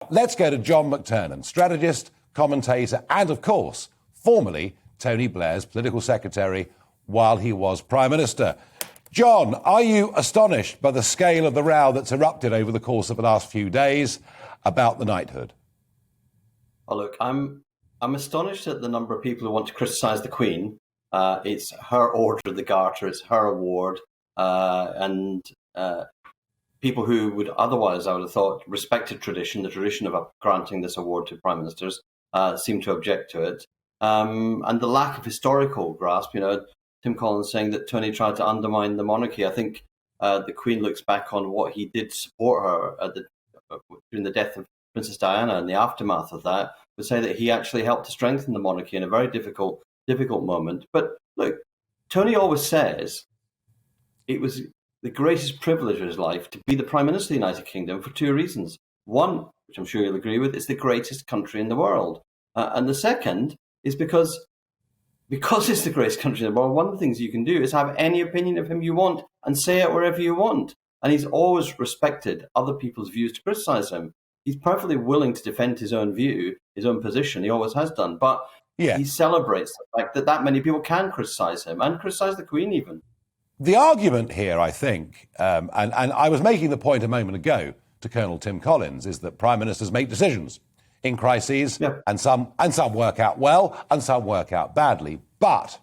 Let's go to John McTernan, strategist, commentator, and, of course, formerly Tony Blair's political secretary while he was Prime Minister. John, are you astonished by the scale of the row that's erupted over the course of the last few days about the knighthood? Oh, look, I'm astonished at the number of people who want to criticise the Queen. It's her Order of the Garter, it's her award, and people who would otherwise, I would have thought, respected tradition, the tradition of granting this award to prime ministers, seem to object to it. And the lack of historical grasp, Tim Collins saying that Tony tried to undermine the monarchy. I think the Queen looks back on what he did support her during the death of Princess Diana and the aftermath of that, would say that he actually helped to strengthen the monarchy in a very difficult moment. But look, Tony always says it was the greatest privilege of his life to be the Prime Minister of the United Kingdom for two reasons. One, which I'm sure you'll agree with, it's the greatest country in the world. And the second is because it's the greatest country in the world, one of the things you can do is have any opinion of him you want and say it wherever you want. And he's always respected other people's views to criticise him. He's perfectly willing to defend his own view, his own position. He always has done. But he celebrates the fact that many people can criticise him and criticise the Queen even. The argument here, I think, and I was making the point a moment ago to Colonel Tim Collins, is that prime ministers make decisions in crises, and some work out well and some work out badly. But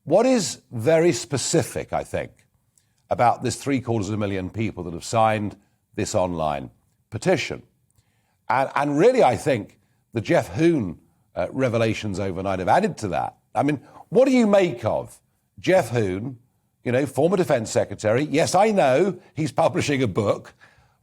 what is very specific, I think, about this 750,000 people that have signed this online petition, and really I think the Jeff Hoon revelations overnight have added to that. I mean, what do you make of Jeff Hoon, former Defence Secretary? Yes, I know he's publishing a book,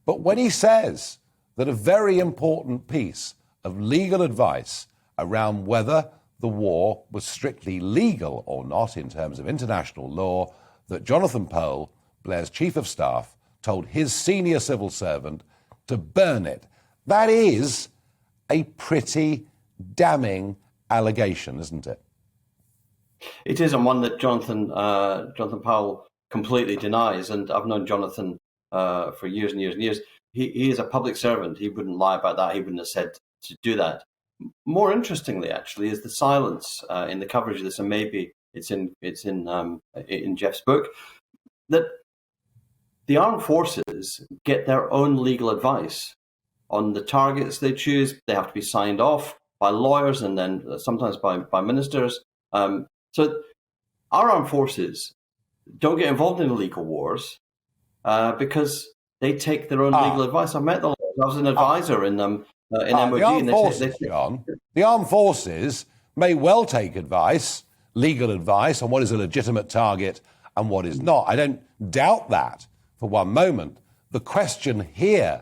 but when he says that a very important piece of legal advice around whether the war was strictly legal or not in terms of international law, that Jonathan Pole, Blair's chief of staff, told his senior civil servant to burn it. That is a pretty damning allegation, isn't it? It is, and one that Jonathan Powell completely denies. And I've known Jonathan for years and years and years. He is a public servant. He wouldn't lie about that. He wouldn't have said to do that. More interestingly, actually, is the silence in the coverage of this, and maybe it's in Jeff's book, that the armed forces get their own legal advice on the targets they choose. They have to be signed off by lawyers and then sometimes by ministers. So our armed forces don't get involved in illegal wars because they take their own legal advice. I've met the lawyers. I was an advisor in MOD. The armed forces may well take advice, legal advice, on what is a legitimate target and what is not. I don't doubt that for one moment. The question here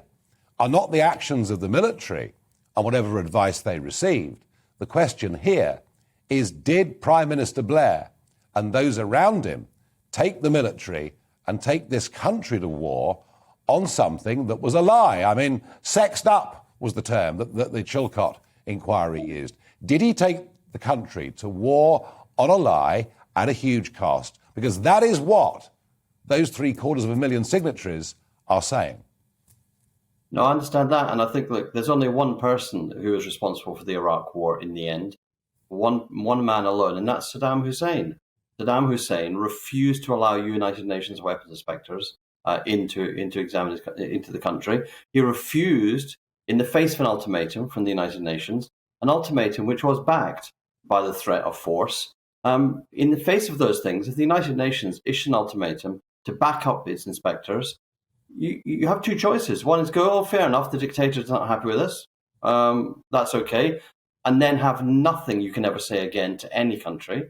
are not the actions of the military and whatever advice they received. The question here is, did Prime Minister Blair and those around him take the military and take this country to war on something that was a lie? I mean, sexed up was the term that the Chilcot inquiry used. Did he take the country to war on a lie at a huge cost? Because that is what those 750,000 signatories are saying. No, I understand that. And I think, look, there's only one person who is responsible for the Iraq war in the end. One man alone, and that's Saddam Hussein. Saddam Hussein refused to allow United Nations weapons inspectors into the country. He refused, in the face of an ultimatum from the United Nations, an ultimatum which was backed by the threat of force. In the face of those things, if the United Nations issue an ultimatum to back up its inspectors, you have two choices. One is go, oh, fair enough, the dictator's not happy with us. That's okay. And then have nothing you can ever say again to any country.